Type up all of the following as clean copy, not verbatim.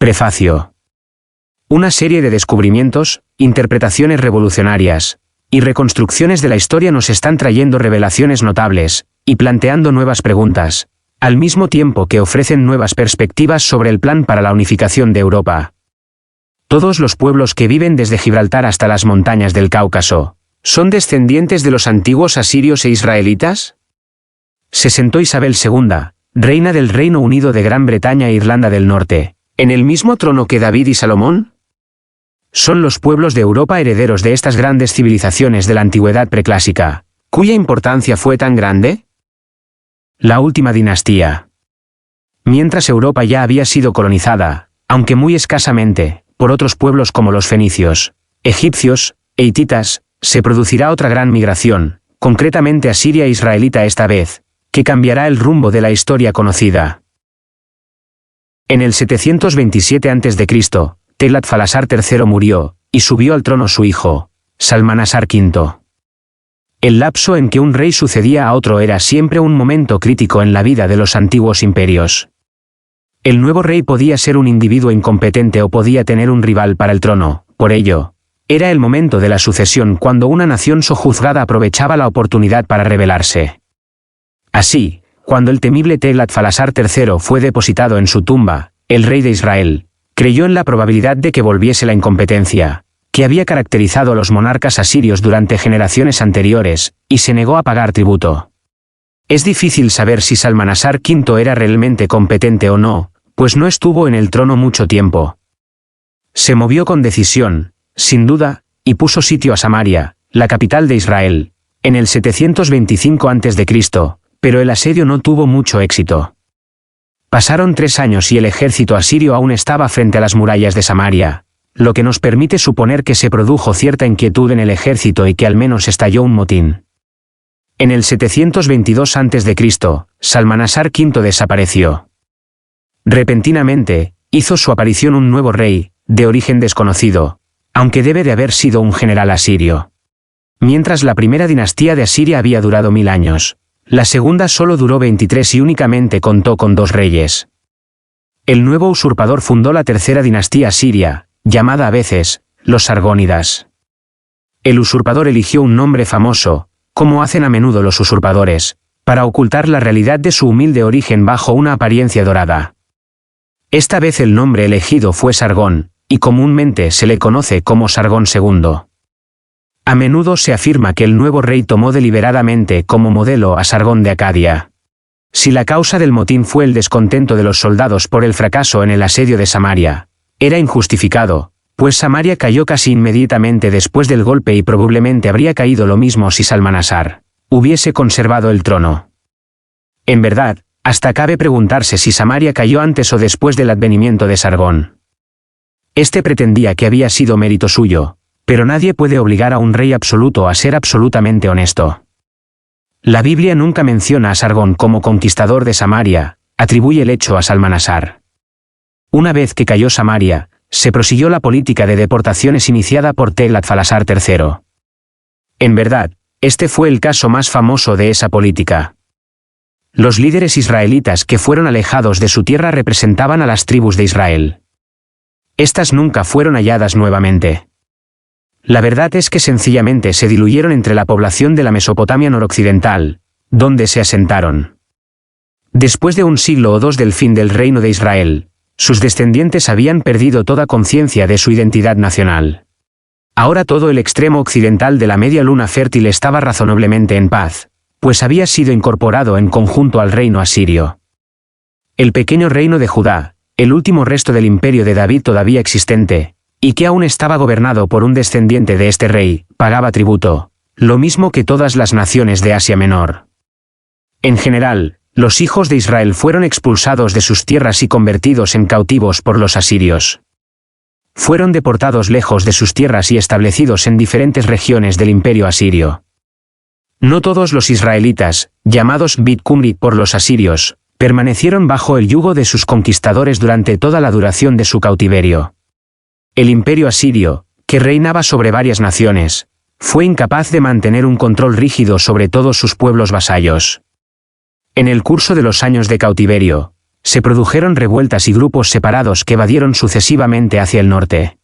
Prefacio. Una serie de descubrimientos, interpretaciones revolucionarias y reconstrucciones de la historia nos están trayendo revelaciones notables y planteando nuevas preguntas, al mismo tiempo que ofrecen nuevas perspectivas sobre el plan para la unificación de Europa. Todos los pueblos que viven desde Gibraltar hasta las montañas del Cáucaso, ¿son descendientes de los antiguos asirios e israelitas? Se sentó Isabel II, reina del Reino Unido de Gran Bretaña e Irlanda del Norte, ¿en el mismo trono que David y Salomón? ¿Son los pueblos de Europa herederos de estas grandes civilizaciones de la antigüedad preclásica, cuya importancia fue tan grande? La última dinastía. Mientras Europa ya había sido colonizada, aunque muy escasamente, por otros pueblos como los fenicios, egipcios e hititas, se producirá otra gran migración, concretamente asiria e israelita esta vez, que cambiará el rumbo de la historia conocida. En el 727 a.C., Teglat-Falasar III murió, y subió al trono su hijo, Salmanasar V. El lapso en que un rey sucedía a otro era siempre un momento crítico en la vida de los antiguos imperios. El nuevo rey podía ser un individuo incompetente o podía tener un rival para el trono, por ello, era el momento de la sucesión cuando una nación sojuzgada aprovechaba la oportunidad para rebelarse. Así, cuando el temible Teglat-Falasar III fue depositado en su tumba, el rey de Israel creyó en la probabilidad de que volviese la incompetencia, que había caracterizado a los monarcas asirios durante generaciones anteriores, y se negó a pagar tributo. Es difícil saber si Salmanasar V era realmente competente o no, pues no estuvo en el trono mucho tiempo. Se movió con decisión, sin duda, y puso sitio a Samaria, la capital de Israel, en el 725 a.C., pero el asedio no tuvo mucho éxito. Pasaron 3 años y el ejército asirio aún estaba frente a las murallas de Samaria, lo que nos permite suponer que se produjo cierta inquietud en el ejército y que al menos estalló un motín. En el 722 a.C., Salmanasar V desapareció. Repentinamente, hizo su aparición un nuevo rey, de origen desconocido, aunque debe de haber sido un general asirio. Mientras la primera dinastía de Asiria había durado 1000 años, la segunda solo duró 23 y únicamente contó con 2 reyes. El nuevo usurpador fundó la tercera dinastía asiria, llamada a veces, los Sargónidas. El usurpador eligió un nombre famoso, como hacen a menudo los usurpadores, para ocultar la realidad de su humilde origen bajo una apariencia dorada. Esta vez el nombre elegido fue Sargón, y comúnmente se le conoce como Sargón II. A menudo se afirma que el nuevo rey tomó deliberadamente como modelo a Sargón de Acadia. Si la causa del motín fue el descontento de los soldados por el fracaso en el asedio de Samaria, era injustificado, pues Samaria cayó casi inmediatamente después del golpe y probablemente habría caído lo mismo si Salmanasar hubiese conservado el trono. En verdad, hasta cabe preguntarse si Samaria cayó antes o después del advenimiento de Sargón. Este pretendía que había sido mérito suyo, pero nadie puede obligar a un rey absoluto a ser absolutamente honesto. La Biblia nunca menciona a Sargón como conquistador de Samaria, atribuye el hecho a Salmanasar. Una vez que cayó Samaria, se prosiguió la política de deportaciones iniciada por Teglat-Falasar III. En verdad, este fue el caso más famoso de esa política. Los líderes israelitas que fueron alejados de su tierra representaban a las tribus de Israel. Estas nunca fueron halladas nuevamente. La verdad es que sencillamente se diluyeron entre la población de la Mesopotamia noroccidental, donde se asentaron. Después de 1 siglo o 2 del fin del reino de Israel, sus descendientes habían perdido toda conciencia de su identidad nacional. Ahora todo el extremo occidental de la media luna fértil estaba razonablemente en paz, pues había sido incorporado en conjunto al reino asirio. El pequeño reino de Judá, el último resto del imperio de David todavía existente, y que aún estaba gobernado por un descendiente de este rey, pagaba tributo, lo mismo que todas las naciones de Asia Menor. En general, los hijos de Israel fueron expulsados de sus tierras y convertidos en cautivos por los asirios. Fueron deportados lejos de sus tierras y establecidos en diferentes regiones del imperio asirio. No todos los israelitas, llamados Bit-Kumri por los asirios, permanecieron bajo el yugo de sus conquistadores durante toda la duración de su cautiverio. El imperio asirio, que reinaba sobre varias naciones, fue incapaz de mantener un control rígido sobre todos sus pueblos vasallos. En el curso de los años de cautiverio, Se produjeron revueltas y grupos separados que evadieron sucesivamente hacia el norte.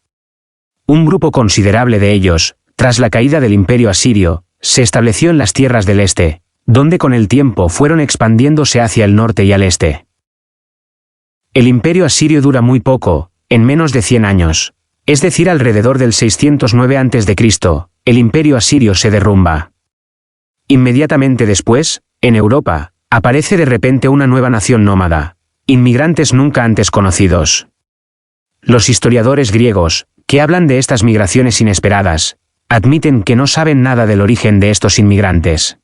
Un grupo considerable de ellos, tras la caída del Imperio asirio, se estableció en las tierras del este, donde con el tiempo fueron expandiéndose hacia el norte y al este. El Imperio asirio dura muy poco, en menos de 100 años, es decir, alrededor del 609 a.C., el Imperio asirio se derrumba. Inmediatamente después, en Europa, aparece de repente una nueva nación nómada, inmigrantes nunca antes conocidos. Los historiadores griegos, que hablan de estas migraciones inesperadas, admiten que no saben nada del origen de estos inmigrantes.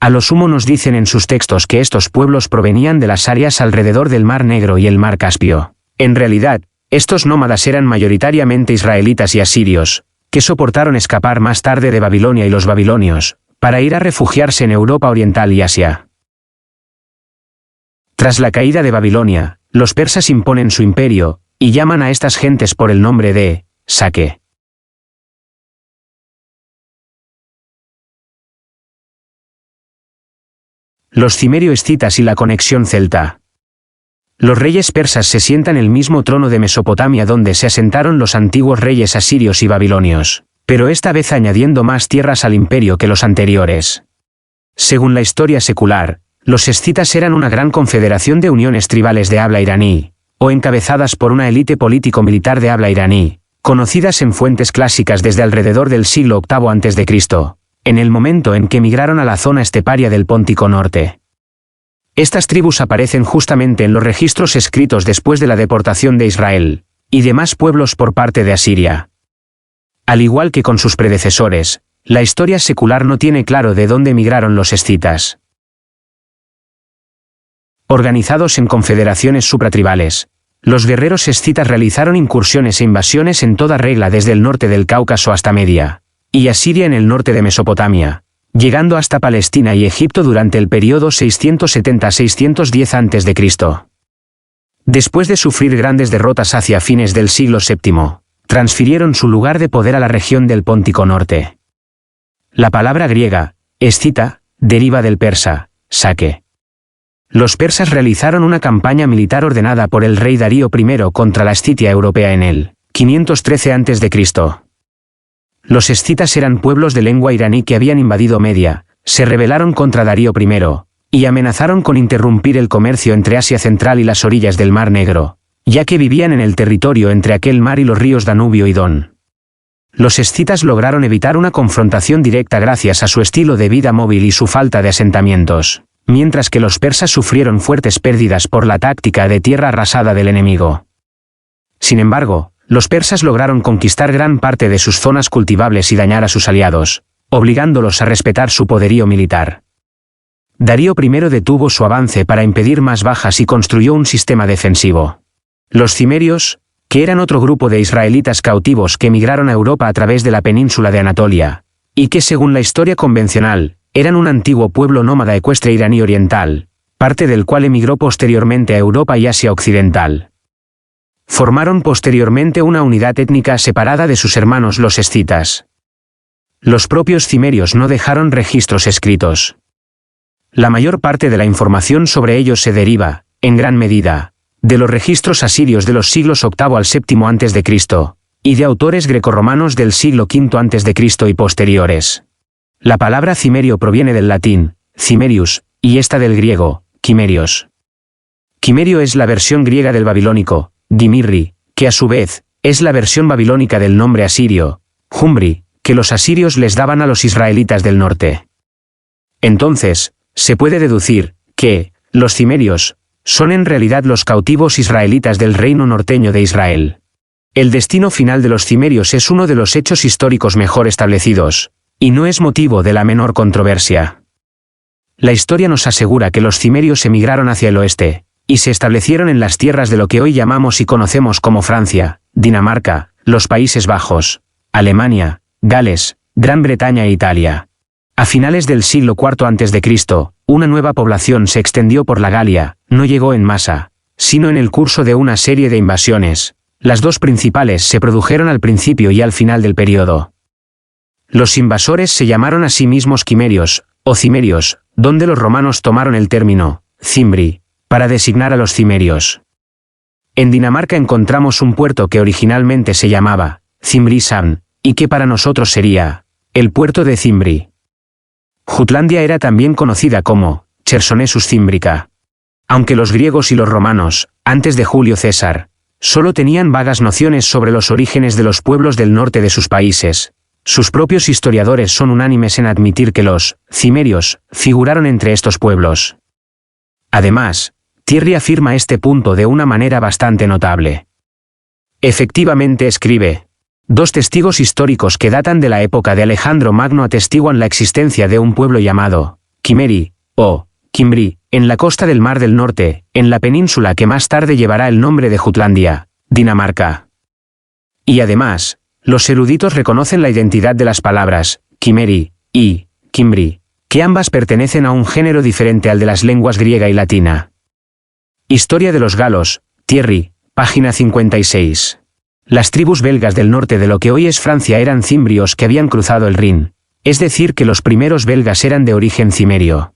A lo sumo nos dicen en sus textos que estos pueblos provenían de las áreas alrededor del Mar Negro y el Mar Caspio. En realidad, estos nómadas eran mayoritariamente israelitas y asirios, que soportaron escapar más tarde de Babilonia y los babilonios, para ir a refugiarse en Europa Oriental y Asia. Tras la caída de Babilonia, los persas imponen su imperio, y llaman a estas gentes por el nombre de Sake. Los cimerio-escitas y la conexión celta. Los reyes persas se sientan en el mismo trono de Mesopotamia donde se asentaron los antiguos reyes asirios y babilonios, pero esta vez añadiendo más tierras al imperio que los anteriores. Según la historia secular, los escitas eran una gran confederación de uniones tribales de habla iraní, o encabezadas por una élite político-militar de habla iraní, conocidas en fuentes clásicas desde alrededor del siglo VIII a.C., en el momento en que migraron a la zona esteparia del Póntico Norte. Estas tribus aparecen justamente en los registros escritos después de la deportación de Israel, y demás pueblos por parte de Asiria. Al igual que con sus predecesores, la historia secular no tiene claro de dónde migraron los escitas. Organizados en confederaciones supratribales, los guerreros escitas realizaron incursiones e invasiones en toda regla desde el norte del Cáucaso hasta Media, y Asiria en el norte de Mesopotamia, llegando hasta Palestina y Egipto durante el periodo 670-610 a.C. Después de sufrir grandes derrotas hacia fines del siglo VII, transfirieron su lugar de poder a la región del Póntico Norte. La palabra griega, escita, deriva del persa, sake. Los persas realizaron una campaña militar ordenada por el rey Darío I contra la Escitia europea en el 513 a.C. Los escitas eran pueblos de lengua iraní que habían invadido Media, se rebelaron contra Darío I, y amenazaron con interrumpir el comercio entre Asia Central y las orillas del Mar Negro, ya que vivían en el territorio entre aquel mar y los ríos Danubio y Don. Los escitas lograron evitar una confrontación directa gracias a su estilo de vida móvil y su falta de asentamientos, mientras que los persas sufrieron fuertes pérdidas por la táctica de tierra arrasada del enemigo. Sin embargo, los persas lograron conquistar gran parte de sus zonas cultivables y dañar a sus aliados, obligándolos a respetar su poderío militar. Darío I detuvo su avance para impedir más bajas y construyó un sistema defensivo. Los cimerios, que eran otro grupo de israelitas cautivos que emigraron a Europa a través de la península de Anatolia, y que según la historia convencional, eran un antiguo pueblo nómada ecuestre iraní oriental, parte del cual emigró posteriormente a Europa y Asia Occidental. Formaron posteriormente una unidad étnica separada de sus hermanos los escitas. Los propios cimerios no dejaron registros escritos. La mayor parte de la información sobre ellos se deriva, en gran medida, de los registros asirios de los siglos VIII al VII a.C., y de autores grecorromanos del siglo V a.C. y posteriores. La palabra cimerio proviene del latín, cimerius, y esta del griego, quimerios. Quimerio es la versión griega del babilónico, Gimirri, que a su vez, es la versión babilónica del nombre asirio, Jumbri, que los asirios les daban a los israelitas del norte. Entonces, se puede deducir, que, los cimerios, son en realidad los cautivos israelitas del reino norteño de Israel. El destino final de los cimerios es uno de los hechos históricos mejor establecidos, y no es motivo de la menor controversia. La historia nos asegura que los cimerios emigraron hacia el oeste, y se establecieron en las tierras de lo que hoy llamamos y conocemos como Francia, Dinamarca, los Países Bajos, Alemania, Gales, Gran Bretaña e Italia. A finales del siglo IV a.C., una nueva población se extendió por la Galia, no llegó en masa, sino en el curso de una serie de invasiones. Las dos principales se produjeron al principio y al final del período. Los invasores se llamaron a sí mismos quimerios, o cimerios, donde los romanos tomaron el término, cimbri, para designar a los cimerios. En Dinamarca encontramos un puerto que originalmente se llamaba Cimbrihavn, y que para nosotros sería el puerto de Cimbri. Jutlandia era también conocida como Chersonesus Cimbrica. Aunque los griegos y los romanos, antes de Julio César, solo tenían vagas nociones sobre los orígenes de los pueblos del norte de sus países, sus propios historiadores son unánimes en admitir que los cimerios figuraron entre estos pueblos. Además, Thierry afirma este punto de una manera bastante notable. Efectivamente, escribe, 2 testigos históricos que datan de la época de Alejandro Magno atestiguan la existencia de un pueblo llamado Cimeri, o Cimbri, en la costa del Mar del Norte, en la península que más tarde llevará el nombre de Jutlandia, Dinamarca. Y además, los eruditos reconocen la identidad de las palabras Cimeri y Cimbri, que ambas pertenecen a un género diferente al de las lenguas griega y latina. Historia de los galos, Thierry, página 56. Las tribus belgas del norte de lo que hoy es Francia eran cimbrios que habían cruzado el Rin, es decir que los primeros belgas eran de origen cimerio.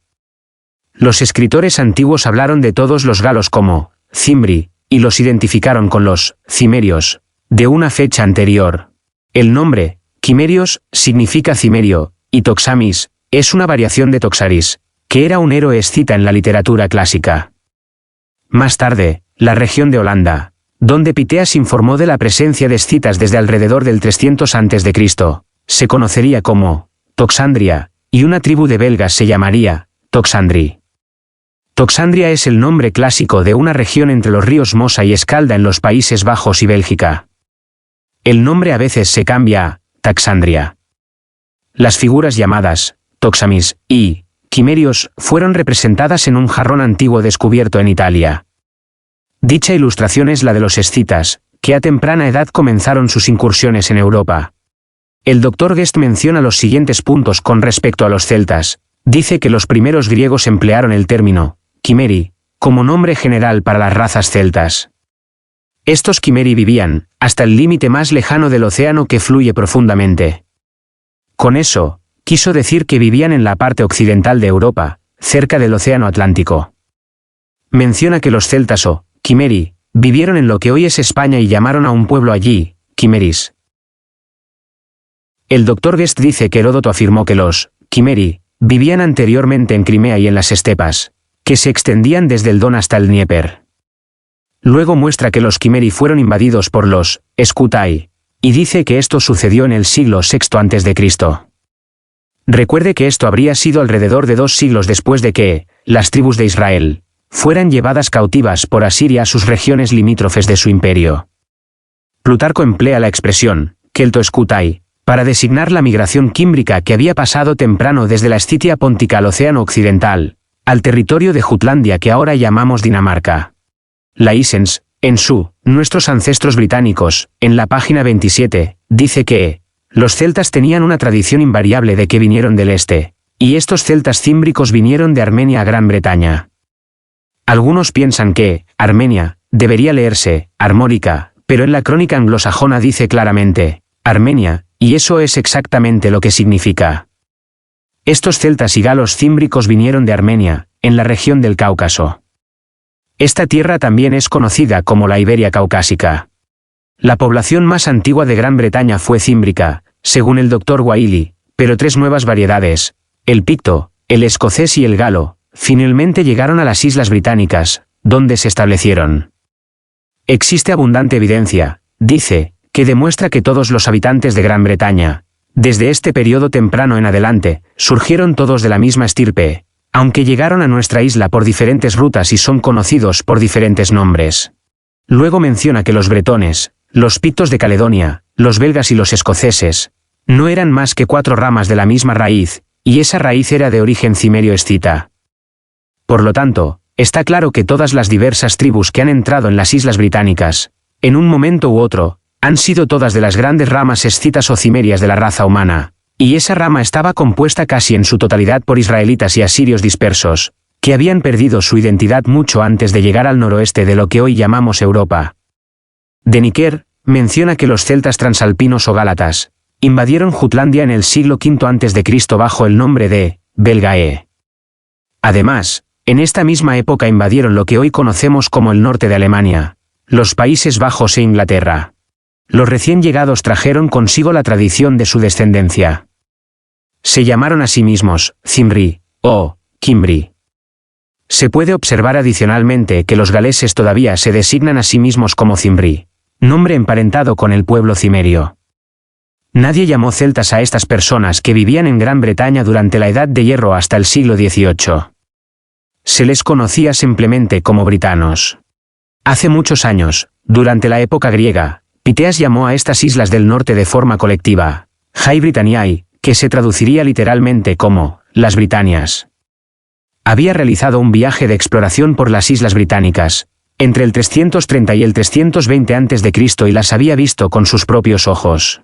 Los escritores antiguos hablaron de todos los galos como Cimbri, y los identificaron con los cimerios, de una fecha anterior. El nombre, Cimerios, significa cimerio, y Toxamis, es una variación de Toxaris, que era un héroe escita en la literatura clásica. Más tarde, la región de Holanda, donde Piteas informó de la presencia de escitas desde alrededor del 300 a.C., se conocería como Toxandria, y una tribu de belgas se llamaría Toxandri. Toxandria es el nombre clásico de una región entre los ríos Mosa y Escalda en los Países Bajos y Bélgica. El nombre a veces se cambia a Taxandria. Las figuras llamadas Toxamis y Cimerios fueron representadas en un jarrón antiguo descubierto en Italia. Dicha ilustración es la de los escitas, que a temprana edad comenzaron sus incursiones en Europa. El Dr. Guest menciona los siguientes puntos con respecto a los celtas. Dice que los primeros griegos emplearon el término Cimeri como nombre general para las razas celtas. Estos Cimeri vivían hasta el límite más lejano del océano que fluye profundamente. Con eso, quiso decir que vivían en la parte occidental de Europa, cerca del océano Atlántico. Menciona que los celtas o Cimeri vivieron en lo que hoy es España y llamaron a un pueblo allí Cimeris. El Dr. Guest dice que Heródoto afirmó que los Cimeri vivían anteriormente en Crimea y en las estepas, que se extendían desde el Don hasta el Dnieper. Luego muestra que los Cimeri fueron invadidos por los Scutai, y dice que esto sucedió en el siglo VI a.C. Recuerde que esto habría sido alrededor de 2 siglos después de que las tribus de Israel fueran llevadas cautivas por Asiria a sus regiones limítrofes de su imperio. Plutarco emplea la expresión Kelto-Scutai para designar la migración químbrica que había pasado temprano desde la Escitia póntica al océano occidental, al territorio de Jutlandia que ahora llamamos Dinamarca. Laissens, en su Nuestros ancestros británicos, en la página 27, dice que los celtas tenían una tradición invariable de que vinieron del este, y estos celtas címbricos vinieron de Armenia a Gran Bretaña. Algunos piensan que Armenia debería leerse Armórica, pero en la crónica anglosajona dice claramente Armenia, y eso es exactamente lo que significa. Estos celtas y galos címbricos vinieron de Armenia, en la región del Cáucaso. Esta tierra también es conocida como la Iberia caucásica. La población más antigua de Gran Bretaña fue címbrica, según el Dr. Wiley, pero 3 nuevas variedades, el picto, el escocés y el galo, finalmente llegaron a las Islas Británicas, donde se establecieron. Existe abundante evidencia, dice, que demuestra que todos los habitantes de Gran Bretaña, desde este periodo temprano en adelante, surgieron todos de la misma estirpe, aunque llegaron a nuestra isla por diferentes rutas y son conocidos por diferentes nombres. Luego menciona que los bretones, los pictos de Caledonia, los belgas y los escoceses, no eran más que 4 ramas de la misma raíz, y esa raíz era de origen cimerio-escita. Por lo tanto, está claro que todas las diversas tribus que han entrado en las Islas Británicas, en un momento u otro, han sido todas de las grandes ramas escitas o cimerias de la raza humana, y esa rama estaba compuesta casi en su totalidad por israelitas y asirios dispersos, que habían perdido su identidad mucho antes de llegar al noroeste de lo que hoy llamamos Europa. Deniker menciona que los celtas transalpinos o gálatas invadieron Jutlandia en el siglo V a.C. bajo el nombre de Belgae. Además, En esta misma época invadieron lo que hoy conocemos como el norte de Alemania, los Países Bajos e Inglaterra. Los recién llegados trajeron consigo la tradición de su descendencia. Se llamaron a sí mismos Cymri o Cimbri. Se puede observar adicionalmente que los galeses todavía se designan a sí mismos como Cimbri, nombre emparentado con el pueblo cimerio. Nadie llamó celtas a estas personas que vivían en Gran Bretaña durante la Edad de Hierro hasta el siglo XVIII. Se les conocía simplemente como britanos. Hace muchos años, durante la época griega, Piteas llamó a estas islas del norte de forma colectiva, Hai Britanniae, que se traduciría literalmente como las Britanias. Había realizado un viaje de exploración por las islas británicas, entre el 330 y el 320 a.C. y las había visto con sus propios ojos.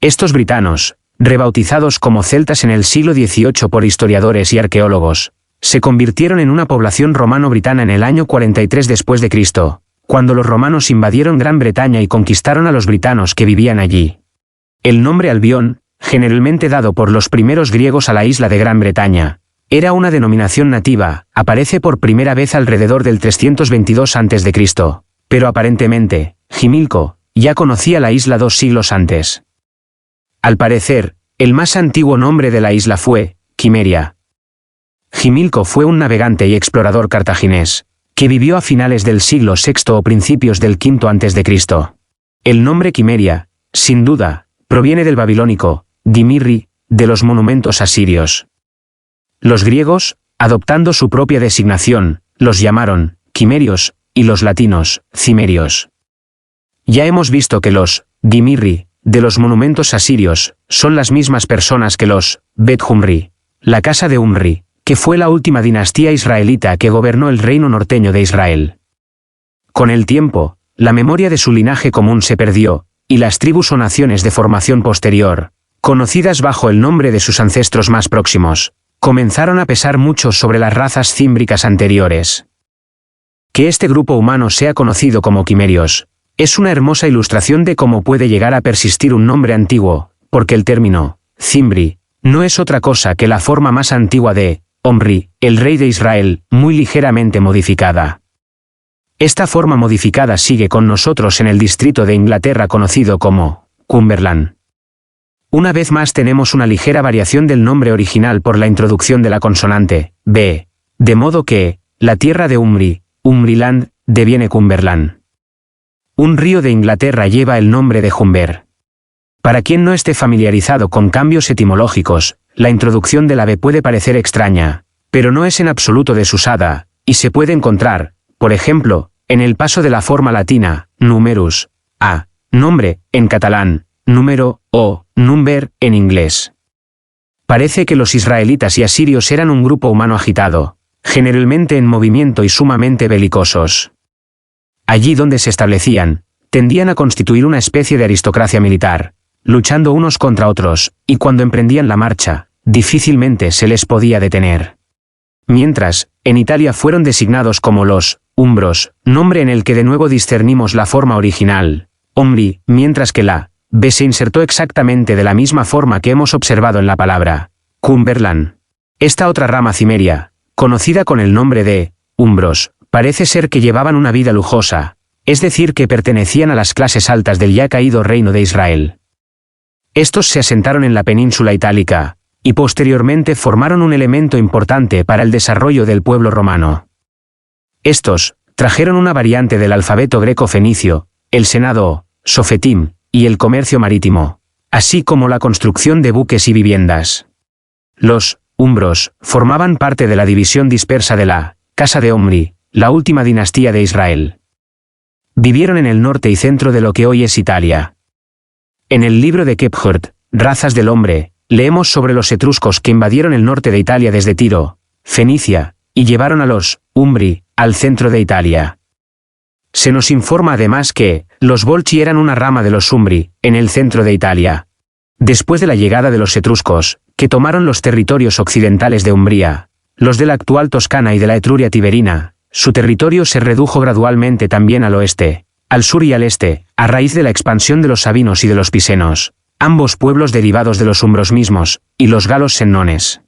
Estos britanos, rebautizados como celtas en el siglo XVIII por historiadores y arqueólogos, se convirtieron en una población romano-britana en el año 43 después de Cristo, cuando los romanos invadieron Gran Bretaña y conquistaron a los britanos que vivían allí. El nombre Albión, generalmente dado por los primeros griegos a la isla de Gran Bretaña, era una denominación nativa, aparece por primera vez alrededor del 322 a.C., pero aparentemente, Gimilco ya conocía la isla 2 siglos antes. Al parecer, el más antiguo nombre de la isla fue Quimeria. Gimilco fue un navegante y explorador cartaginés, que vivió a finales del siglo VI o principios del V a.C. El nombre Quimeria, sin duda, proviene del babilónico, Dimirri, de los monumentos asirios. Los griegos, adoptando su propia designación, los llamaron quimerios, y los latinos, cimerios. Ya hemos visto que los Dimirri, de los monumentos asirios, son las mismas personas que los Bet Humri, la casa de Umri, que fue la última dinastía israelita que gobernó el reino norteño de Israel. Con el tiempo, la memoria de su linaje común se perdió, y las tribus o naciones de formación posterior, conocidas bajo el nombre de sus ancestros más próximos, comenzaron a pesar mucho sobre las razas címbricas anteriores. Que este grupo humano sea conocido como quimerios, es una hermosa ilustración de cómo puede llegar a persistir un nombre antiguo, porque el término Cimbri no es otra cosa que la forma más antigua de Omri, el rey de Israel, muy ligeramente modificada. Esta forma modificada sigue con nosotros en el distrito de Inglaterra conocido como Cumberland. Una vez más tenemos una ligera variación del nombre original por la introducción de la consonante B, de modo que la tierra de Umri, Umriland, deviene Cumberland. Un río de Inglaterra lleva el nombre de Humber. Para quien no esté familiarizado con cambios etimológicos, la introducción de la B puede parecer extraña, pero no es en absoluto desusada, y se puede encontrar, por ejemplo, en el paso de la forma latina, numerus, a, nombre, en catalán, número, o, number, en inglés. Parece que los israelitas y asirios eran un grupo humano agitado, generalmente en movimiento y sumamente belicosos. Allí donde se establecían, tendían a constituir una especie de aristocracia militar, luchando unos contra otros, y cuando emprendían la marcha, difícilmente se les podía detener. Mientras, en Italia fueron designados como los umbros, nombre en el que de nuevo discernimos la forma original, Omri, mientras que la B se insertó exactamente de la misma forma que hemos observado en la palabra Cumberland. Esta otra rama cimeria, conocida con el nombre de umbros, parece ser que llevaban una vida lujosa, es decir que pertenecían a las clases altas del ya caído reino de Israel. Estos se asentaron en la península itálica, y posteriormente formaron un elemento importante para el desarrollo del pueblo romano. Estos trajeron una variante del alfabeto greco-fenicio, el senado, sofetim, y el comercio marítimo, así como la construcción de buques y viviendas. Los umbros formaban parte de la división dispersa de la Casa de Omri, la última dinastía de Israel. Vivieron en el norte y centro de lo que hoy es Italia. En el libro de Kephart, Razas del Hombre, leemos sobre los etruscos que invadieron el norte de Italia desde Tiro, Fenicia, y llevaron a los Umbri al centro de Italia. Se nos informa además que los Volsci eran una rama de los Umbri, en el centro de Italia. Después de la llegada de los etruscos, que tomaron los territorios occidentales de Umbría, los de la actual Toscana y de la Etruria tiberina, su territorio se redujo gradualmente también al oeste, al sur y al este, a raíz de la expansión de los sabinos y de los pisenos, ambos pueblos derivados de los umbros mismos, y los galos semnones.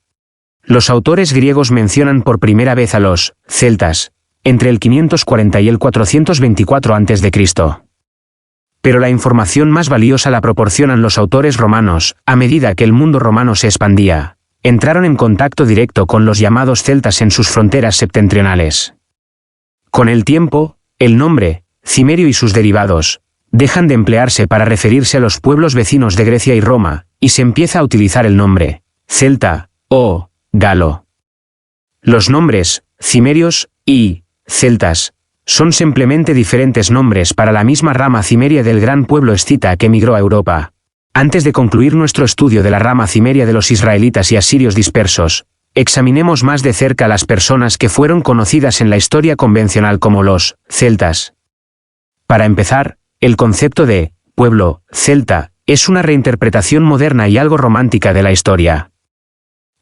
Los autores griegos mencionan por primera vez a los celtas, entre el 540 y el 424 a.C. Pero la información más valiosa la proporcionan los autores romanos. A medida que el mundo romano se expandía, entraron en contacto directo con los llamados celtas en sus fronteras septentrionales. Con el tiempo, el nombre, cimerio y sus derivados, dejan de emplearse para referirse a los pueblos vecinos de Grecia y Roma, y se empieza a utilizar el nombre celta o galo. Los nombres, cimerios y celtas, son simplemente diferentes nombres para la misma rama cimeria del gran pueblo escita que emigró a Europa. Antes de concluir nuestro estudio de la rama cimeria de los israelitas y asirios dispersos, examinemos más de cerca a las personas que fueron conocidas en la historia convencional como los celtas. Para empezar, el concepto de pueblo celta es una reinterpretación moderna y algo romántica de la historia.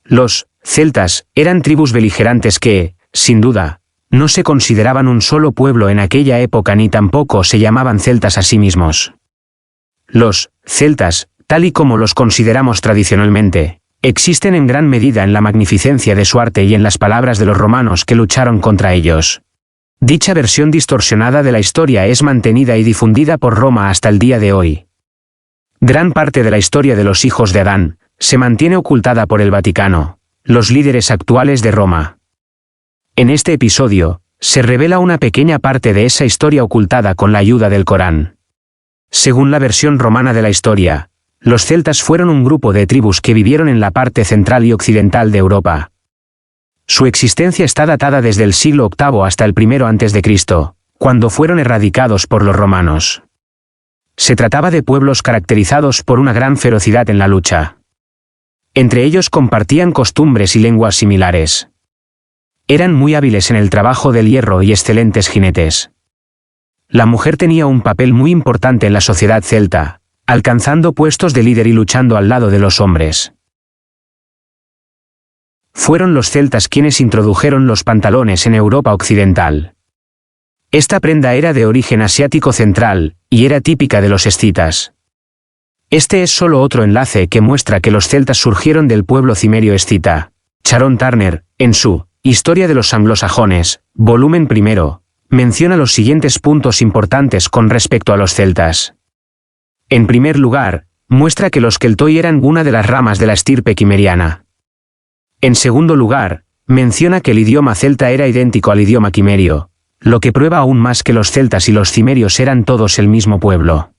Los celtas eran tribus beligerantes que, sin duda, no se consideraban un solo pueblo en aquella época ni tampoco se llamaban celtas a sí mismos. Los celtas, tal y como los consideramos tradicionalmente, existen en gran medida en la magnificencia de su arte y en las palabras de los romanos que lucharon contra ellos. Dicha versión distorsionada de la historia es mantenida y difundida por Roma hasta el día de hoy. Gran parte de la historia de los hijos de Adán se mantiene ocultada por el Vaticano, los líderes actuales de Roma. En este episodio, se revela una pequeña parte de esa historia ocultada con la ayuda del Corán. Según la versión romana de la historia, los celtas fueron un grupo de tribus que vivieron en la parte central y occidental de Europa. Su existencia está datada desde el siglo VIII hasta el I a.C., cuando fueron erradicados por los romanos. Se trataba de pueblos caracterizados por una gran ferocidad en la lucha. Entre ellos compartían costumbres y lenguas similares. Eran muy hábiles en el trabajo del hierro y excelentes jinetes. La mujer tenía un papel muy importante en la sociedad celta, alcanzando puestos de líder y luchando al lado de los hombres. Fueron los celtas quienes introdujeron los pantalones en Europa occidental. Esta prenda era de origen asiático central, y era típica de los escitas. Este es solo otro enlace que muestra que los celtas surgieron del pueblo cimerio escita. Sharon Turner, en su Historia de los anglosajones, volumen 1, menciona los siguientes puntos importantes con respecto a los celtas. En primer lugar, muestra que los keltoi eran una de las ramas de la estirpe quimeriana. En segundo lugar, menciona que el idioma celta era idéntico al idioma quimerio, lo que prueba aún más que los celtas y los cimerios eran todos el mismo pueblo.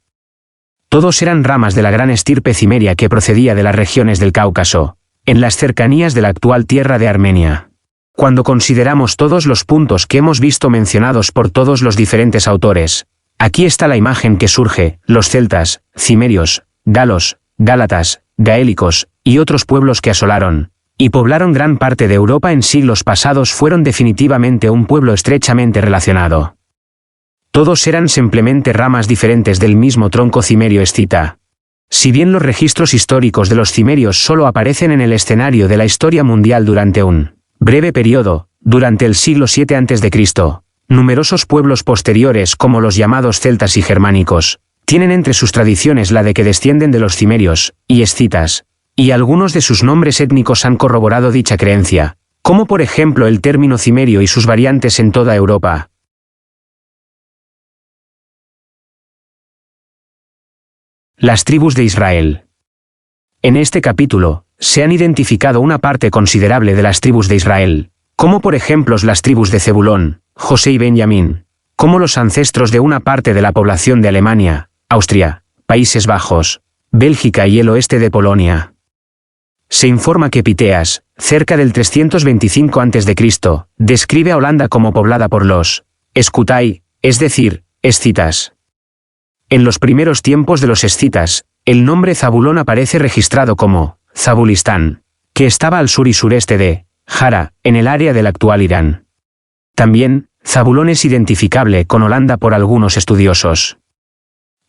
Todos eran ramas de la gran estirpe cimeria que procedía de las regiones del Cáucaso, en las cercanías de la actual tierra de Armenia. Cuando consideramos todos los puntos que hemos visto mencionados por todos los diferentes autores, aquí está la imagen que surge: los celtas, cimerios, galos, gálatas, gaélicos, y otros pueblos que asolaron y poblaron gran parte de Europa en siglos pasados fueron definitivamente un pueblo estrechamente relacionado. Todos eran simplemente ramas diferentes del mismo tronco cimerio escita. Si bien los registros históricos de los cimerios solo aparecen en el escenario de la historia mundial durante un breve periodo, durante el siglo VII a.C., numerosos pueblos posteriores como los llamados celtas y germánicos, tienen entre sus tradiciones la de que descienden de los cimerios y escitas, y algunos de sus nombres étnicos han corroborado dicha creencia, como por ejemplo el término cimerio y sus variantes en toda Europa. Las tribus de Israel. En este capítulo, se han identificado una parte considerable de las tribus de Israel, como por ejemplo las tribus de Zebulón, José y Benjamín, como los ancestros de una parte de la población de Alemania, Austria, Países Bajos, Bélgica y el oeste de Polonia. Se informa que Piteas, cerca del 325 a.C., describe a Holanda como poblada por los escutai, es decir, escitas. En los primeros tiempos de los escitas, el nombre Zabulón aparece registrado como Zabulistán, que estaba al sur y sureste de Jara, en el área del actual Irán. También, Zabulón es identificable con Holanda por algunos estudiosos.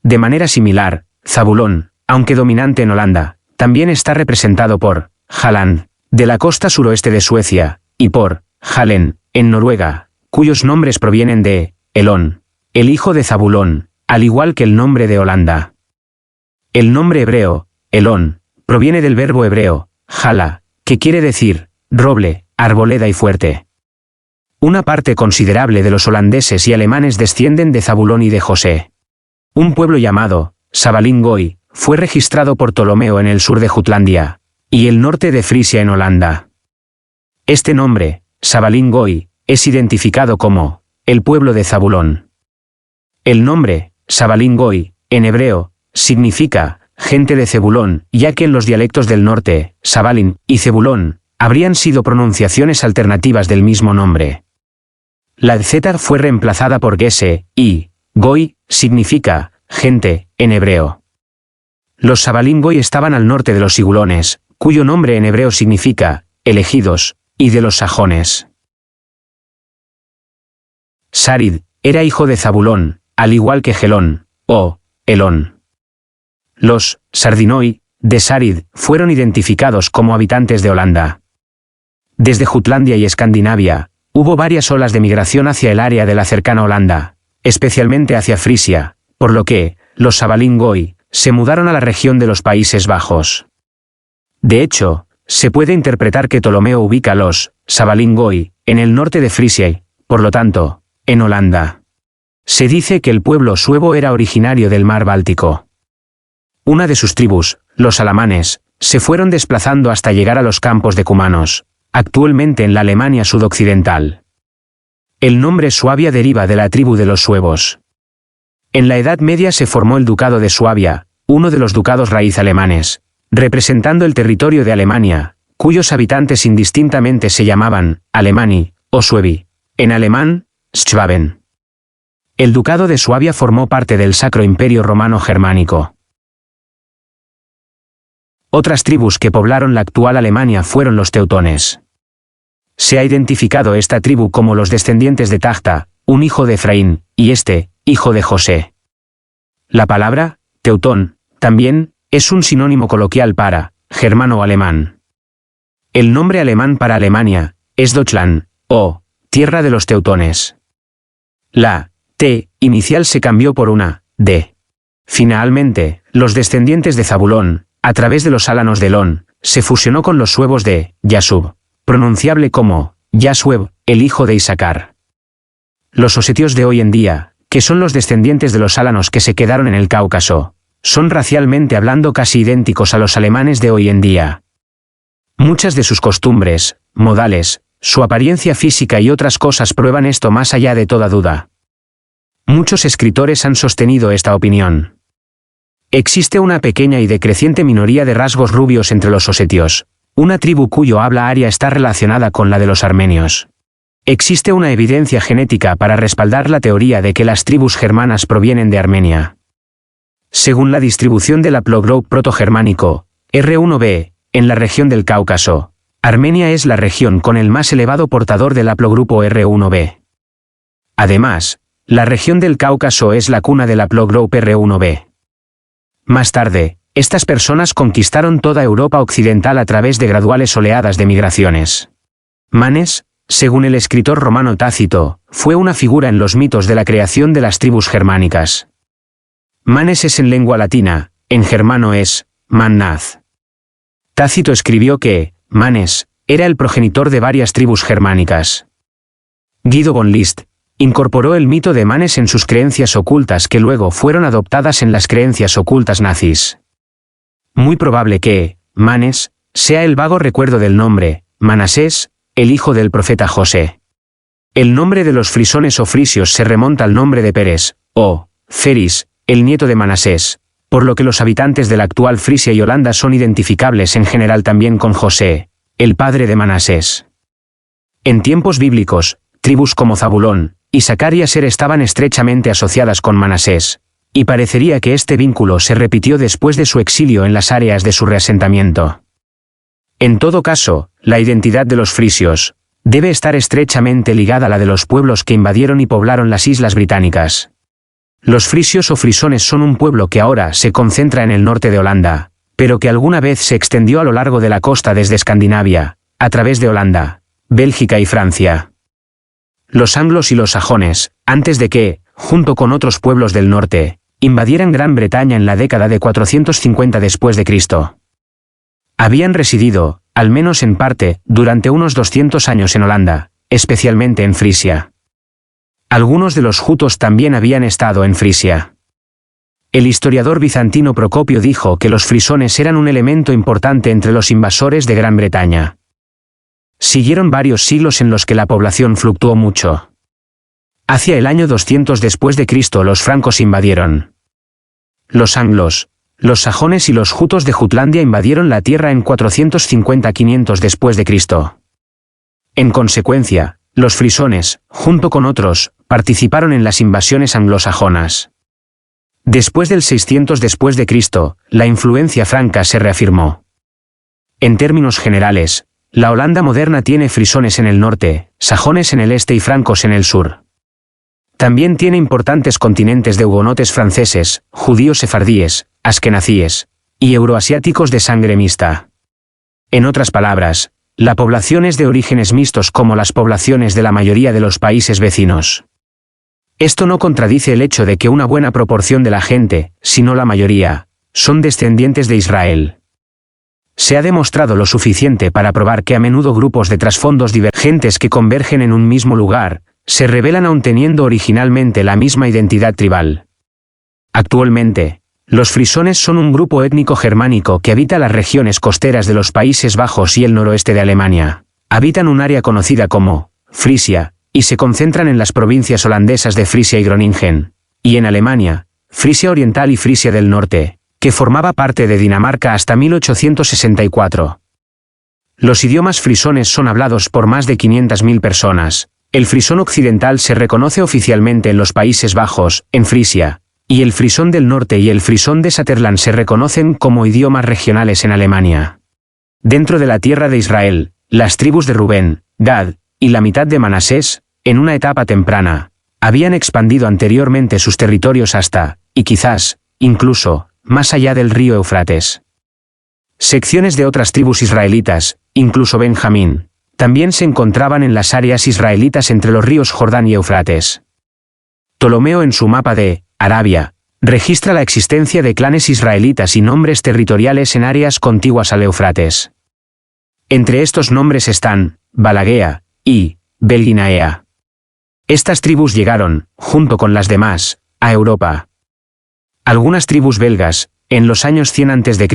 De manera similar, Zabulón, aunque dominante en Holanda, también está representado por Halland, de la costa suroeste de Suecia, y por Halen, en Noruega, cuyos nombres provienen de Elón, el hijo de Zabulón, al igual que el nombre de Holanda. El nombre hebreo, Elón, proviene del verbo hebreo, hala, que quiere decir roble, arboleda y fuerte. Una parte considerable de los holandeses y alemanes descienden de Zabulón y de José. Un pueblo llamado Sabalín Goy fue registrado por Ptolomeo en el sur de Jutlandia y el norte de Frisia en Holanda. Este nombre, Sabalín Goy, es identificado como el pueblo de Zabulón. El nombre, Sabalín Goy, en hebreo, significa gente de Zebulón, ya que en los dialectos del norte, Sabalín y Zebulón habrían sido pronunciaciones alternativas del mismo nombre. La Z fue reemplazada por Gese, y Goy significa gente en hebreo. Los Sabalín Goy estaban al norte de los Sigulones, cuyo nombre en hebreo significa elegidos, y de los sajones. Sarid era hijo de Zabulón, al igual que Gelón, o Elón. Los Sardinoi de Sarid fueron identificados como habitantes de Holanda. Desde Jutlandia y Escandinavia, hubo varias olas de migración hacia el área de la cercana Holanda, especialmente hacia Frisia, por lo que los Sabalín Goy se mudaron a la región de los Países Bajos. De hecho, se puede interpretar que Ptolomeo ubica a los Sabalín Goy en el norte de Frisia y, por lo tanto, en Holanda. Se dice que el pueblo suevo era originario del mar Báltico. Una de sus tribus, los alamanes, se fueron desplazando hasta llegar a los campos de Cumanos, actualmente en la Alemania sudoccidental. El nombre Suabia deriva de la tribu de los suevos. En la Edad Media se formó el Ducado de Suabia, uno de los ducados raíz alemanes, representando el territorio de Alemania, cuyos habitantes indistintamente se llamaban Alemani o Suebi, en alemán, Schwaben. El Ducado de Suabia formó parte del Sacro Imperio Romano Germánico. Otras tribus que poblaron la actual Alemania fueron los teutones. Se ha identificado esta tribu como los descendientes de Tagta, un hijo de Efraín, y este, hijo de José. La palabra, teutón, también, es un sinónimo coloquial para, germano o alemán. El nombre alemán para Alemania, es Deutschland, o, tierra de los teutones. La T inicial se cambió por una D. Finalmente, los descendientes de Zabulón, a través de los álanos de Elón, se fusionó con los suevos de Yasub, pronunciable como Yasueb, el hijo de Isaacar. Los osetios de hoy en día, que son los descendientes de los álanos que se quedaron en el Cáucaso, son racialmente hablando casi idénticos a los alemanes de hoy en día. Muchas de sus costumbres, modales, su apariencia física y otras cosas prueban esto más allá de toda duda. Muchos escritores han sostenido esta opinión. Existe una pequeña y decreciente minoría de rasgos rubios entre los osetios, una tribu cuyo habla aria está relacionada con la de los armenios. Existe una evidencia genética para respaldar la teoría de que las tribus germanas provienen de Armenia. Según la distribución del haplogroup protogermánico, R1b, en la región del Cáucaso, Armenia es la región con el más elevado portador del haplogrupo R1b. Además, la región del Cáucaso es la cuna del haplogroup R1b. Más tarde, estas personas conquistaron toda Europa occidental a través de graduales oleadas de migraciones. Manes, según el escritor romano Tácito, fue una figura en los mitos de la creación de las tribus germánicas. Manes es en lengua latina, en germano es Mannaz. Tácito escribió que Manes era el progenitor de varias tribus germánicas. Guido von List incorporó el mito de Manes en sus creencias ocultas que luego fueron adoptadas en las creencias ocultas nazis. Muy probable que Manes sea el vago recuerdo del nombre Manasés, el hijo del profeta José. El nombre de los frisones o frisios se remonta al nombre de Pérez, o Feris, el nieto de Manasés, por lo que los habitantes de la actual Frisia y Holanda son identificables en general también con José, el padre de Manasés. En tiempos bíblicos, tribus como Zabulón, Isaacar y Aser estaban estrechamente asociadas con Manasés, y parecería que este vínculo se repitió después de su exilio en las áreas de su reasentamiento. En todo caso, la identidad de los frisios debe estar estrechamente ligada a la de los pueblos que invadieron y poblaron las islas británicas. Los frisios o frisones son un pueblo que ahora se concentra en el norte de Holanda, pero que alguna vez se extendió a lo largo de la costa desde Escandinavia, a través de Holanda, Bélgica y Francia. Los anglos y los sajones, antes de que, junto con otros pueblos del norte, invadieran Gran Bretaña en la década de 450 después de Cristo. Habían residido, al menos en parte, durante unos 200 años en Holanda, especialmente en Frisia. Algunos de los jutos también habían estado en Frisia. El historiador bizantino Procopio dijo que los frisones eran un elemento importante entre los invasores de Gran Bretaña. Siguieron varios siglos en los que la población fluctuó mucho. Hacia el año 200 después de Cristo los francos invadieron. Los anglos, los sajones y los jutos de Jutlandia invadieron la tierra en 450-500 después de Cristo. En consecuencia, los frisones, junto con otros, participaron en las invasiones anglosajonas. Después del 600 después de Cristo, la influencia franca se reafirmó. En términos generales, la Holanda moderna tiene frisones en el norte, sajones en el este y francos en el sur. También tiene importantes continentes de hugonotes franceses, judíos sefardíes, askenazíes y euroasiáticos de sangre mixta. En otras palabras, la población es de orígenes mixtos como las poblaciones de la mayoría de los países vecinos. Esto no contradice el hecho de que una buena proporción de la gente, si no la mayoría, son descendientes de Israel. Se ha demostrado lo suficiente para probar que a menudo grupos de trasfondos divergentes que convergen en un mismo lugar, se revelan aun teniendo originalmente la misma identidad tribal. Actualmente, los frisones son un grupo étnico germánico que habita las regiones costeras de los Países Bajos y el noroeste de Alemania. Habitan un área conocida como Frisia, y se concentran en las provincias holandesas de Frisia y Groningen, y en Alemania, Frisia Oriental y Frisia del Norte, que formaba parte de Dinamarca hasta 1864. Los idiomas frisones son hablados por más de 500.000 personas. El frisón occidental se reconoce oficialmente en los Países Bajos, en Frisia, y el frisón del norte y el frisón de Saterland se reconocen como idiomas regionales en Alemania. Dentro de la tierra de Israel, las tribus de Rubén, Gad, y la mitad de Manasés, en una etapa temprana, habían expandido anteriormente sus territorios hasta, y quizás, incluso, más allá del río Éufrates. Secciones de otras tribus israelitas, incluso Benjamín, también se encontraban en las áreas israelitas entre los ríos Jordán y Éufrates. Ptolomeo en su mapa de Arabia registra la existencia de clanes israelitas y nombres territoriales en áreas contiguas al Éufrates. Entre estos nombres están Balagea y Belginaea. Estas tribus llegaron, junto con las demás, a Europa. Algunas tribus belgas, en los años 100 a.C.,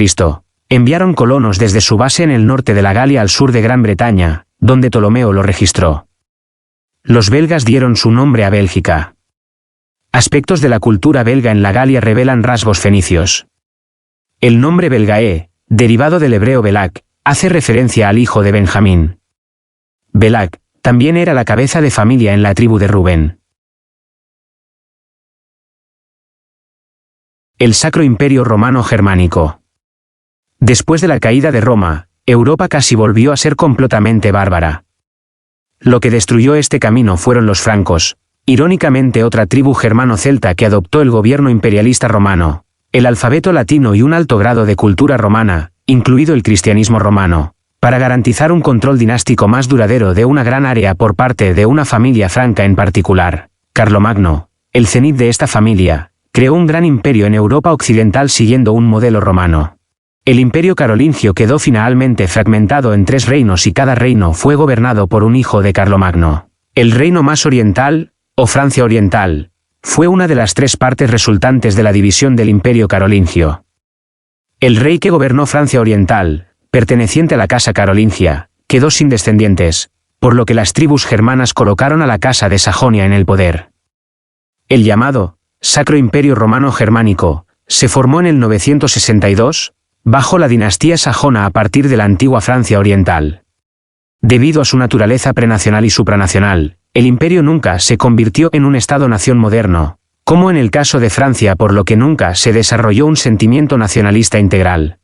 enviaron colonos desde su base en el norte de la Galia al sur de Gran Bretaña, donde Ptolomeo lo registró. Los belgas dieron su nombre a Bélgica. Aspectos de la cultura belga en la Galia revelan rasgos fenicios. El nombre Belgae, derivado del hebreo Belak, hace referencia al hijo de Benjamín. Belak también era la cabeza de familia en la tribu de Rubén. El Sacro Imperio Romano Germánico. Después de la caída de Roma, Europa casi volvió a ser completamente bárbara. Lo que destruyó este camino fueron los francos, irónicamente otra tribu germano-celta que adoptó el gobierno imperialista romano, el alfabeto latino y un alto grado de cultura romana, incluido el cristianismo romano, para garantizar un control dinástico más duradero de una gran área por parte de una familia franca en particular. Carlomagno, el cenit de esta familia, creó un gran imperio en Europa occidental siguiendo un modelo romano. El imperio carolingio quedó finalmente fragmentado en 3 reinos y cada reino fue gobernado por un hijo de Carlomagno. El reino más oriental, o Francia Oriental, fue una de las 3 partes resultantes de la división del imperio carolingio. El rey que gobernó Francia Oriental, perteneciente a la casa carolingia, quedó sin descendientes, por lo que las tribus germanas colocaron a la casa de Sajonia en el poder. El llamado Sacro Imperio Romano Germánico se formó en el 962, bajo la dinastía sajona a partir de la antigua Francia Oriental. Debido a su naturaleza prenacional y supranacional, el imperio nunca se convirtió en un estado-nación moderno, como en el caso de Francia, por lo que nunca se desarrolló un sentimiento nacionalista integral.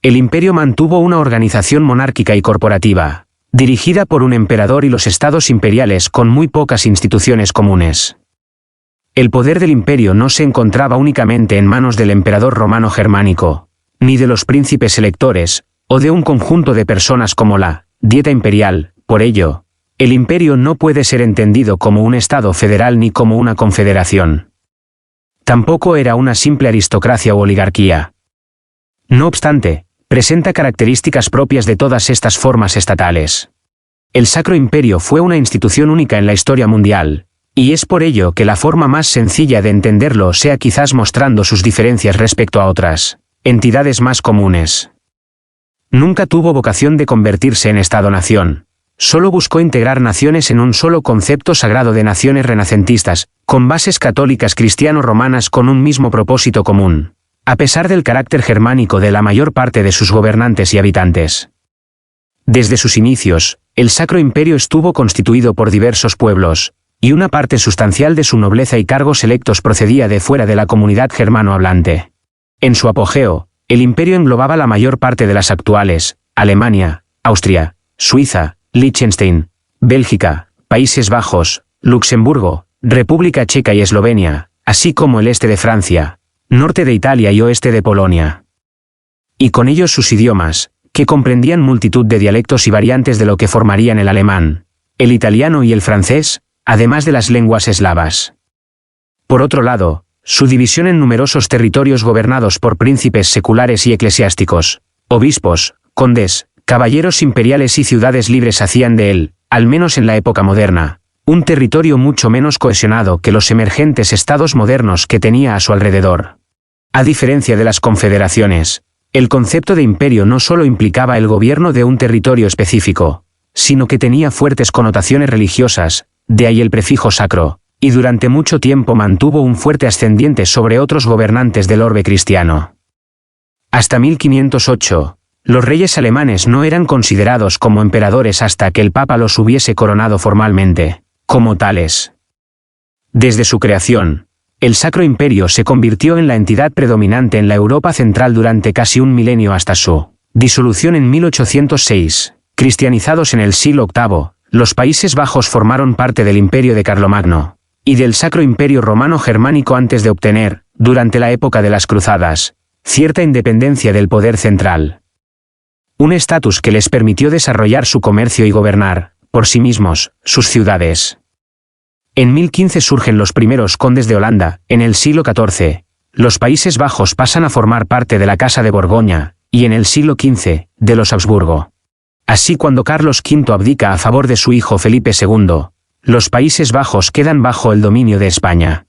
El imperio mantuvo una organización monárquica y corporativa, dirigida por un emperador y los estados imperiales con muy pocas instituciones comunes. El poder del imperio no se encontraba únicamente en manos del emperador romano germánico, ni de los príncipes electores, o de un conjunto de personas como la dieta imperial. Por ello, el imperio no puede ser entendido como un estado federal ni como una confederación. Tampoco era una simple aristocracia u oligarquía. No obstante, presenta características propias de todas estas formas estatales. El Sacro Imperio fue una institución única en la historia mundial, y es por ello que la forma más sencilla de entenderlo sea quizás mostrando sus diferencias respecto a otras entidades más comunes. Nunca tuvo vocación de convertirse en Estado-nación. Solo buscó integrar naciones en un solo concepto sagrado de naciones renacentistas, con bases católicas cristiano-romanas con un mismo propósito común, a pesar del carácter germánico de la mayor parte de sus gobernantes y habitantes. Desde sus inicios, el Sacro Imperio estuvo constituido por diversos pueblos, y una parte sustancial de su nobleza y cargos electos procedía de fuera de la comunidad germano-hablante. En su apogeo, el imperio englobaba la mayor parte de las actuales, Alemania, Austria, Suiza, Liechtenstein, Bélgica, Países Bajos, Luxemburgo, República Checa y Eslovenia, así como el este de Francia, norte de Italia y oeste de Polonia. Y con ellos sus idiomas, que comprendían multitud de dialectos y variantes de lo que formarían el alemán, el italiano y el francés, además de las lenguas eslavas. Por otro lado, su división en numerosos territorios gobernados por príncipes seculares y eclesiásticos, obispos, condes, caballeros imperiales y ciudades libres hacían de él, al menos en la época moderna, un territorio mucho menos cohesionado que los emergentes estados modernos que tenía a su alrededor. A diferencia de las confederaciones, el concepto de imperio no solo implicaba el gobierno de un territorio específico, sino que tenía fuertes connotaciones religiosas, de ahí el prefijo sacro, y durante mucho tiempo mantuvo un fuerte ascendiente sobre otros gobernantes del orbe cristiano. Hasta 1508, los reyes alemanes no eran considerados como emperadores hasta que el Papa los hubiese coronado formalmente, como tales. Desde su creación, el Sacro Imperio se convirtió en la entidad predominante en la Europa central durante casi un milenio hasta su disolución en 1806. Cristianizados en el siglo VIII, los Países Bajos formaron parte del Imperio de Carlomagno y del Sacro Imperio Romano Germánico antes de obtener, durante la época de las Cruzadas, cierta independencia del poder central. Un estatus que les permitió desarrollar su comercio y gobernar, por sí mismos, sus ciudades. En 1015 surgen los primeros condes de Holanda. En el siglo XIV, los Países Bajos pasan a formar parte de la Casa de Borgoña, y en el siglo XV, de los Habsburgo. Así, cuando Carlos V abdica a favor de su hijo Felipe II, los Países Bajos quedan bajo el dominio de España.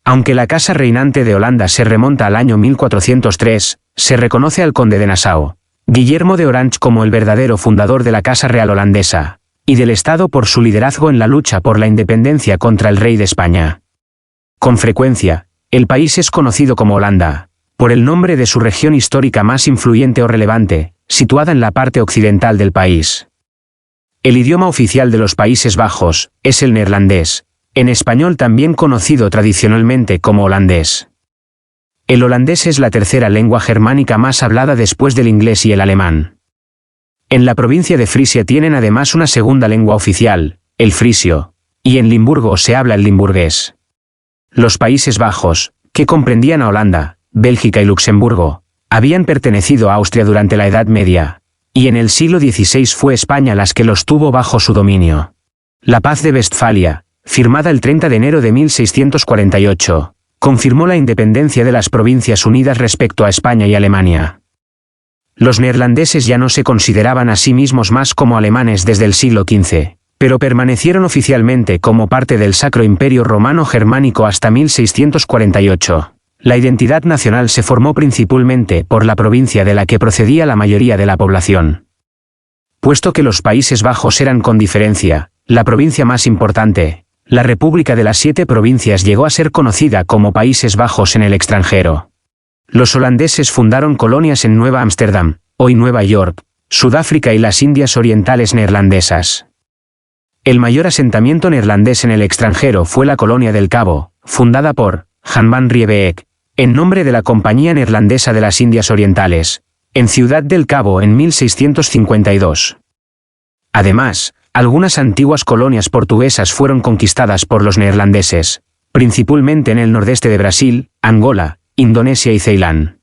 Aunque la casa reinante de Holanda se remonta al año 1403, se reconoce al conde de Nassau, Guillermo de Orange, como el verdadero fundador de la Casa Real holandesa, y del Estado por su liderazgo en la lucha por la independencia contra el rey de España. Con frecuencia, el país es conocido como Holanda, por el nombre de su región histórica más influyente o relevante, situada en la parte occidental del país. El idioma oficial de los Países Bajos es el neerlandés, en español también conocido tradicionalmente como holandés. El holandés es la tercera lengua germánica más hablada después del inglés y el alemán. En la provincia de Frisia tienen además una segunda lengua oficial, el frisio, y en Limburgo se habla el limburgués. Los Países Bajos, que comprendían a Holanda, Bélgica y Luxemburgo, habían pertenecido a Austria durante la Edad Media, y en el siglo XVI fue España las que los tuvo bajo su dominio. La Paz de Westfalia, firmada el 30 de enero de 1648, confirmó la independencia de las Provincias Unidas respecto a España y Alemania. Los neerlandeses ya no se consideraban a sí mismos más como alemanes desde el siglo XV, pero permanecieron oficialmente como parte del Sacro Imperio Romano Germánico hasta 1648. La identidad nacional se formó principalmente por la provincia de la que procedía la mayoría de la población. Puesto que los Países Bajos eran con diferencia la provincia más importante, la República de las 7 provincias llegó a ser conocida como Países Bajos en el extranjero. Los holandeses fundaron colonias en Nueva Ámsterdam, hoy Nueva York, Sudáfrica y las Indias Orientales neerlandesas. El mayor asentamiento neerlandés en el extranjero fue la Colonia del Cabo, fundada por Jan van Riebeeck, en nombre de la Compañía Neerlandesa de las Indias Orientales, en Ciudad del Cabo en 1652. Además, algunas antiguas colonias portuguesas fueron conquistadas por los neerlandeses, principalmente en el nordeste de Brasil, Angola, Indonesia y Ceilán.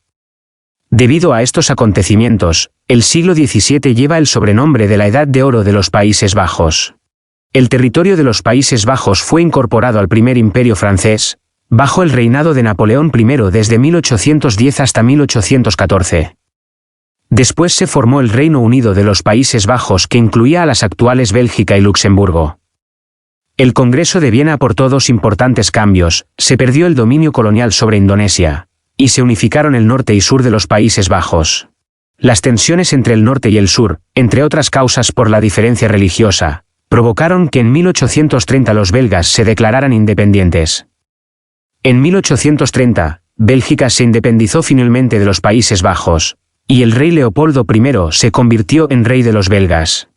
Debido a estos acontecimientos, el siglo XVII lleva el sobrenombre de la Edad de Oro de los Países Bajos. El territorio de los Países Bajos fue incorporado al primer imperio francés, bajo el reinado de Napoleón I desde 1810 hasta 1814. Después se formó el Reino Unido de los Países Bajos, que incluía a las actuales Bélgica y Luxemburgo. El Congreso de Viena aportó dos importantes cambios: se perdió el dominio colonial sobre Indonesia, y se unificaron el norte y sur de los Países Bajos. Las tensiones entre el norte y el sur, entre otras causas por la diferencia religiosa, provocaron que en 1830 los belgas se declararan independientes. En 1830, Bélgica se independizó finalmente de los Países Bajos, y el rey Leopoldo I se convirtió en rey de los belgas.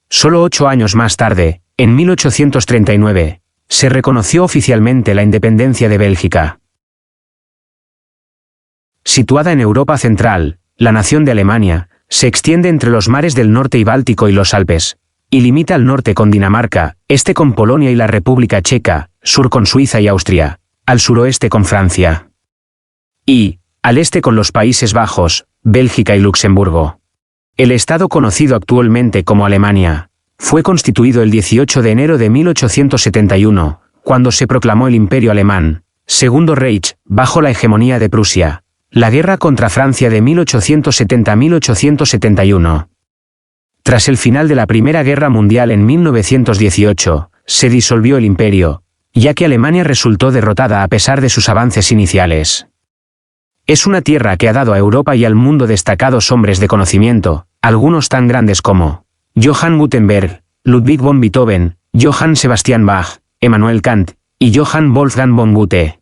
Solo 8 años más tarde, en 1839, se reconoció oficialmente la independencia de Bélgica. Situada en Europa Central, la nación de Alemania se extiende entre los mares del norte y Báltico y los Alpes, y limita al norte con Dinamarca, este con Polonia y la República Checa, sur con Suiza y Austria, al suroeste con Francia, y, al este con los Países Bajos, Bélgica y Luxemburgo. El estado conocido actualmente como Alemania fue constituido el 18 de enero de 1871, cuando se proclamó el Imperio Alemán, Segundo Reich, bajo la hegemonía de Prusia. La guerra contra Francia de 1870 a 1871. Tras el final de la Primera Guerra Mundial en 1918, se disolvió el imperio, ya que Alemania resultó derrotada a pesar de sus avances iniciales. Es una tierra que ha dado a Europa y al mundo destacados hombres de conocimiento, algunos tan grandes como Johann Gutenberg, Ludwig von Beethoven, Johann Sebastian Bach, Immanuel Kant y Johann Wolfgang von Goethe.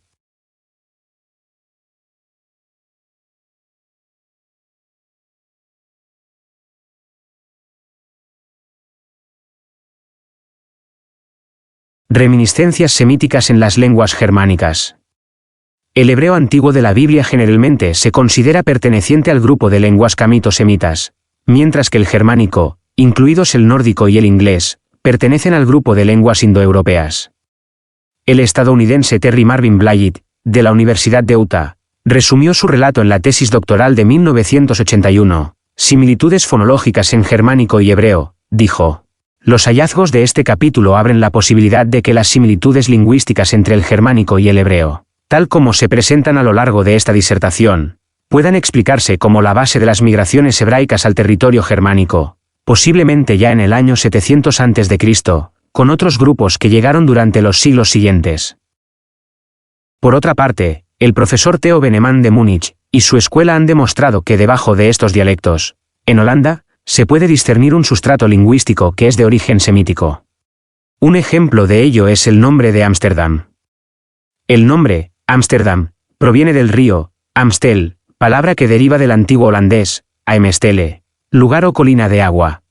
Reminiscencias semíticas en las lenguas germánicas. El hebreo antiguo de la Biblia generalmente se considera perteneciente al grupo de lenguas camito-semitas, mientras que el germánico, incluidos el nórdico y el inglés, pertenecen al grupo de lenguas indoeuropeas. El estadounidense Terry Marvin Blythe, de la Universidad de Utah, resumió su relato en la tesis doctoral de 1981, Similitudes fonológicas en germánico y hebreo, dijo: los hallazgos de este capítulo abren la posibilidad de que las similitudes lingüísticas entre el germánico y el hebreo, tal como se presentan a lo largo de esta disertación, puedan explicarse como la base de las migraciones hebraicas al territorio germánico, posiblemente ya en el año 700 a.C., con otros grupos que llegaron durante los siglos siguientes. Por otra parte, el profesor Theo Beneman de Múnich y su escuela han demostrado que debajo de estos dialectos, en Holanda, se puede discernir un sustrato lingüístico que es de origen semítico. Un ejemplo de ello es el nombre de Ámsterdam. El nombre, Ámsterdam, proviene del río Amstel, palabra que deriva del antiguo holandés, Aemstele, lugar o colina de agua.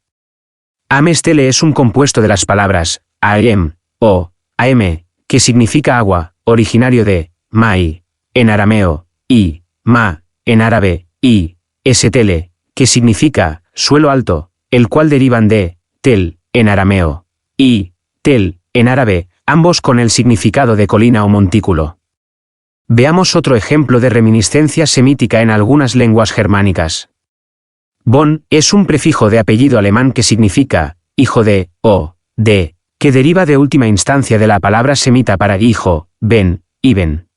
Amestele es un compuesto de las palabras aem o aem, que significa agua, originario de mai, en arameo, y ma, en árabe, y estele, que significa suelo alto, el cual derivan de tel, en arameo, y tel, en árabe, ambos con el significado de colina o montículo. Veamos otro ejemplo de reminiscencia semítica en algunas lenguas germánicas. Von es un prefijo de apellido alemán que significa hijo de, o de, que deriva de última instancia de la palabra semita para hijo, ben, iben.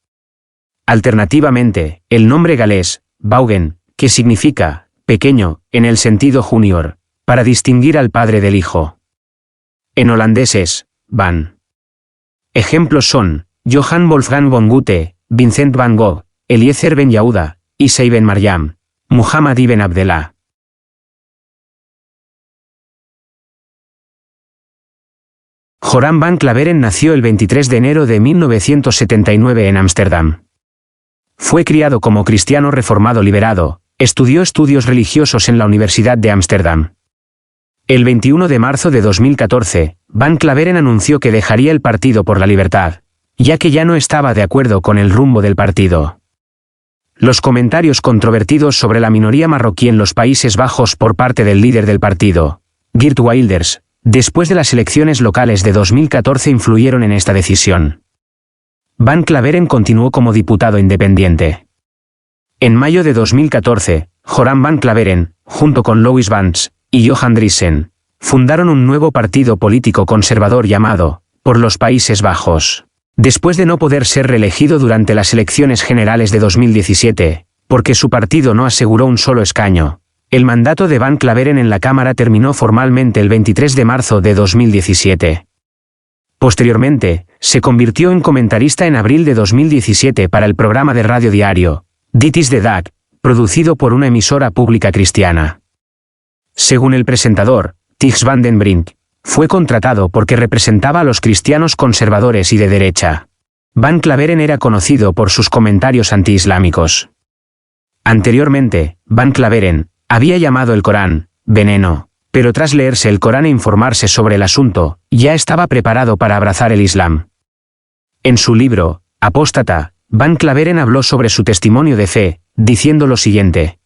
Alternativamente, el nombre galés, Baugen, que significa pequeño, en el sentido junior, para distinguir al padre del hijo. En holandés es van. Ejemplos son Johann Wolfgang von Goethe, Vincent van Gogh, Eliezer ben Yehuda, Isai ben Maryam, Muhammad ibn Abdellah. Joram van Klaveren nació el 23 de enero de 1979 en Ámsterdam. Fue criado como cristiano reformado liberado. Estudió estudios religiosos en la Universidad de Ámsterdam. El 21 de marzo de 2014, Van Klaveren anunció que dejaría el Partido por la Libertad, ya que ya no estaba de acuerdo con el rumbo del partido. Los comentarios controvertidos sobre la minoría marroquí en los Países Bajos por parte del líder del partido, Geert Wilders, después de las elecciones locales de 2014 influyeron en esta decisión. Van Klaveren continuó como diputado independiente. En mayo de 2014, Joram van Klaveren, junto con Louis Vance y Johan Driessen, fundaron un nuevo partido político conservador llamado Por los Países Bajos. Después de no poder ser reelegido durante las elecciones generales de 2017, porque su partido no aseguró un solo escaño, El mandato de Van Klaveren en la Cámara terminó formalmente el 23 de marzo de 2017. Posteriormente, se convirtió en comentarista en abril de 2017 para el programa de radio diario, Dit is de Dag, producido por una emisora pública cristiana. Según el presentador, Thijs van den Brink, fue contratado porque representaba a los cristianos conservadores y de derecha. Van Klaveren era conocido por sus comentarios antiislámicos. Anteriormente, Van Klaveren había llamado el Corán veneno, pero tras leerse el Corán e informarse sobre el asunto, ya estaba preparado para abrazar el Islam. En su libro, Apóstata, Van Klaveren habló sobre su testimonio de fe, diciendo lo siguiente.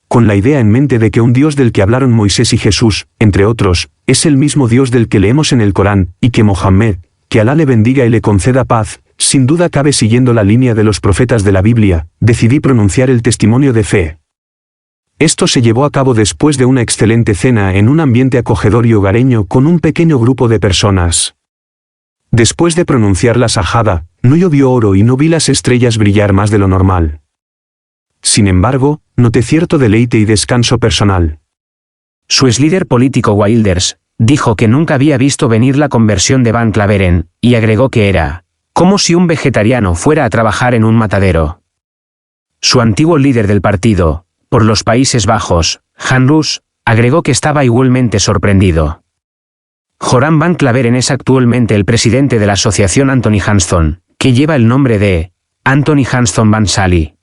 Con la idea en mente de que un Dios del que hablaron Moisés y Jesús, entre otros, es el mismo Dios del que leemos en el Corán, y que Mohammed, que Alá le bendiga y le conceda paz, sin duda cabe siguiendo la línea de los profetas de la Biblia, decidí pronunciar el testimonio de fe. Esto se llevó a cabo después de una excelente cena en un ambiente acogedor y hogareño con un pequeño grupo de personas. Después de pronunciar la sajada, no llovió oro y no vi las estrellas brillar más de lo normal. Sin embargo, noté cierto deleite y descanso personal. Su exlíder político Wilders dijo que nunca había visto venir la conversión de Van Klaveren, y agregó que era como si un vegetariano fuera a trabajar en un matadero. Su antiguo líder del partido, por los Países Bajos, Han Rus, agregó que estaba igualmente sorprendido. Joran Van Klaveren es actualmente el presidente de la asociación Anthony Hansson, que lleva el nombre de Anthony Hansson Van Sally.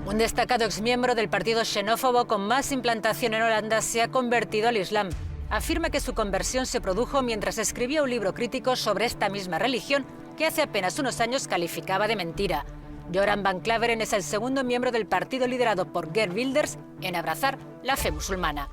Un destacado exmiembro del partido xenófobo con más implantación en Holanda se ha convertido al Islam. Afirma que su conversión se produjo mientras escribía un libro crítico sobre esta misma religión que hace apenas unos años calificaba de mentira. Joran Van Klaveren es el segundo miembro del partido liderado por Geert Wilders en abrazar la fe musulmana.